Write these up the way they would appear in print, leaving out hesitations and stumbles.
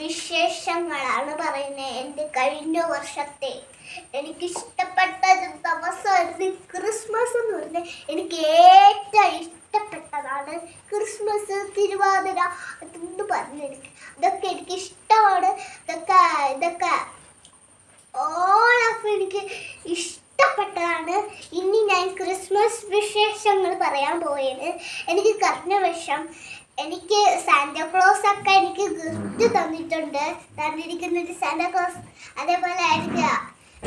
വിശേഷങ്ങളാണ് പറയുന്നത്. എൻ്റെ കഴിഞ്ഞ വർഷത്തെ എനിക്കിഷ്ടപ്പെട്ട ദിവസമായിരുന്നു ക്രിസ്മസ് എന്ന് പറഞ്ഞാൽ. എനിക്ക് ഏറ്റവും ഇഷ്ടപ്പെട്ടതാണ് ക്രിസ്മസ്, തിരുവാതിര അതെന്ന് പറഞ്ഞെനിക്ക് അതൊക്കെ എനിക്ക് ഇഷ്ടമാണ്. ഇതൊക്കെ ഓൾ ഓഫ് എനിക്ക് ഇഷ്ടപ്പെട്ടതാണ്. ഇനി ഞാൻ ക്രിസ്മസ് വിശേഷങ്ങൾ പറയാൻ പോയത്. എനിക്ക് കഴിഞ്ഞ വർഷം എനിക്ക് സാന്റാക്ലോസ് ഒക്കെ എനിക്ക് ഗിഫ്റ്റ് തന്നിരിക്കുന്നൊരു സാന്റാക്ലോസ്. അതേപോലെ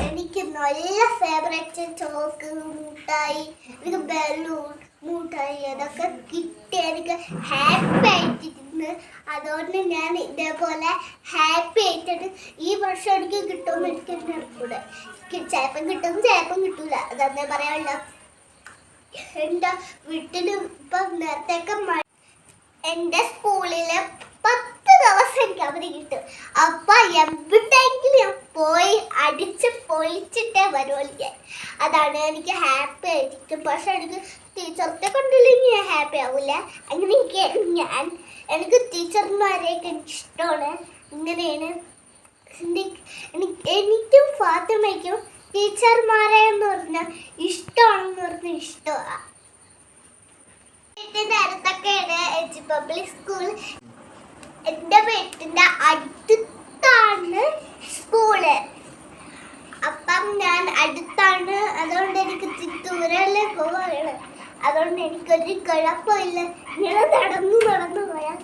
എനിക്ക് നല്ല ഫേവറേറ്റ് ചോക്ക്, മുട്ടായി, എനിക്ക് ബലൂൺ, മുട്ടായി അതൊക്കെ കിട്ടി. എനിക്ക് ഹാപ്പി ആയിട്ടിരുന്ന്. അതുകൊണ്ട് ഞാൻ ഇതേപോലെ ഹാപ്പി ആയിട്ടുണ്ട്. ഈ വർഷം എനിക്ക് കിട്ടുമെന്ന് എനിക്ക് കൂടെ ചിലപ്പം കിട്ടും, ചിലപ്പം കിട്ടൂല. അതന്നെ പറയാനുള്ള. എൻ്റെ വീട്ടിൽ ഇപ്പം നേരത്തേക്ക് എൻ്റെ സ്കൂളിൽ 10 ദിവസം എനിക്ക് അവധി കിട്ടും. അപ്പം എവിടെയെങ്കിലും ഞാൻ പോയി അടിച്ച് പൊളിച്ചിട്ടേ വരുള്ളൂ. അതാണ് എനിക്ക് ഹാപ്പി ആയിരിക്കും. പക്ഷെ എനിക്ക് ടീച്ചറിനെ കൊണ്ടില്ലെങ്കിൽ ഞാൻ ഹാപ്പി ആവില്ല. അങ്ങനെ എനിക്ക് ടീച്ചർമാരെയൊക്കെ ഇഷ്ടമാണ്. ഇങ്ങനെയാണ് എനിക്കും ഫാത്തിമയ്ക്കും ടീച്ചർമാരെ എന്ന് പറഞ്ഞാൽ ഇഷ്ടമാണെന്ന് പറഞ്ഞാൽ ഇഷ്ടമാണ്. വീട്ടിൻ്റെ അടുത്തൊക്കെയാണ് എച്ച് പബ്ലിക് സ്കൂൾ. എൻ്റെ വീട്ടിൻ്റെ അടുത്താണ് സ്കൂള്. അപ്പം ഞാൻ അടുത്താണ്. അതുകൊണ്ട് എനിക്ക് ദൂരല്ലേ പോവാണ്. അതുകൊണ്ട് എനിക്കൊരു കുഴപ്പമില്ല. ഇങ്ങനെ നടന്നു പോയാൽ